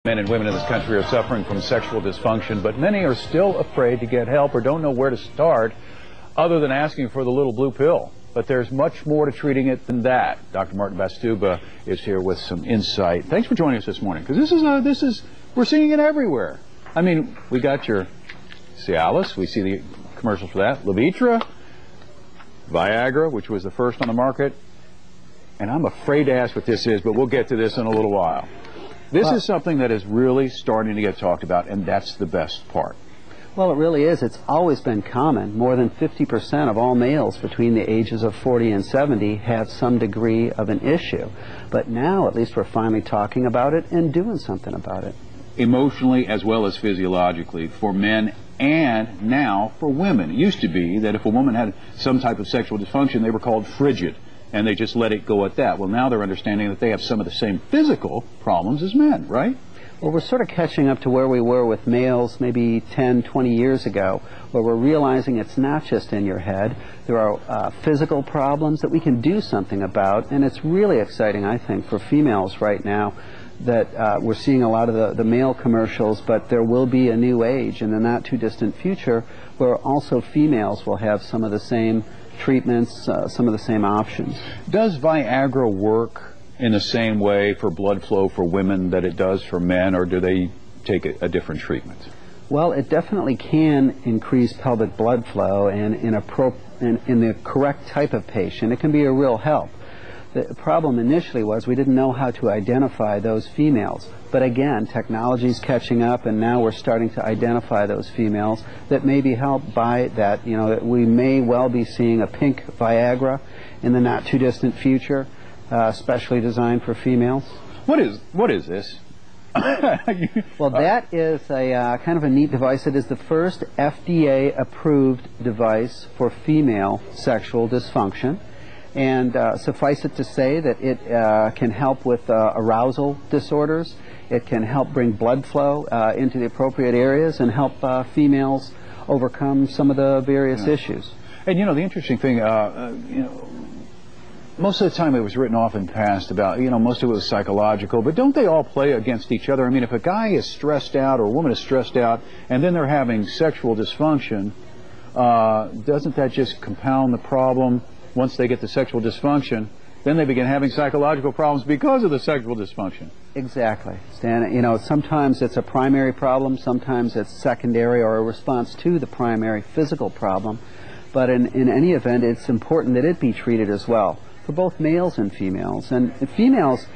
Men and women in this country are suffering from sexual dysfunction, but many are still afraid to get help or don't know where to start other than asking for the little blue pill. But there's much more to treating it than that. Dr. Martin Bastuba is here with some insight. Thanks for joining us this morning, because we're seeing it everywhere. I mean, we got your Cialis, we see the commercials for that, Levitra, Viagra, which was the first on the market, and I'm afraid to ask what this is, but we'll get to this in a little while. This is something that is really starting to get talked about, and that's the best part. Well, it really is. It's always been common. More than 50% of all males between the ages of 40 and 70 have some degree of an issue. But now, at least, we're finally talking about it and doing something about it. Emotionally as well as physiologically for men and now for women. It used to be that if a woman had some type of sexual dysfunction, they were called frigid, and they just let it go at that. Well, now they're understanding that they have some of the same physical problems as men, right? Well, we're sort of catching up to where we were with males maybe 10, 20 years ago, where we're realizing it's not just in your head. There are physical problems that we can do something about, and it's really exciting, I think, for females right now that we're seeing a lot of the male commercials, but there will be a new age in the not-too-distant future where also females will have some of the same treatments, some of the same options. Does Viagra work in the same way for blood flow for women that it does for men, or do they take a different treatment? Well, it definitely can increase pelvic blood flow, and in the correct type of patient, it can be a real help. The problem initially was we didn't know how to identify those females. But again, technology's catching up, and now we're starting to identify those females that may be helped by that. You know, we may well be seeing a pink Viagra in the not-too-distant future, specially designed for females. What is this? Well, that is a kind of a neat device. It is the first FDA-approved device for female sexual dysfunction. And suffice it to say that it can help with arousal disorders. It can help bring blood flow into the appropriate areas and help females overcome some of the various issues. And you know, the interesting thing, you know, most of the time it was written off in the past about, you know, most of it was psychological, but don't they all play against each other? I mean, if a guy is stressed out or a woman is stressed out and then they're having sexual dysfunction, doesn't that just compound the problem? Once they get the sexual dysfunction, then they begin having psychological problems because of the sexual dysfunction. Exactly, Stan. You know, sometimes it's a primary problem, sometimes it's secondary or a response to the primary physical problem. But in any event, it's important that it be treated as well for both males and females. And females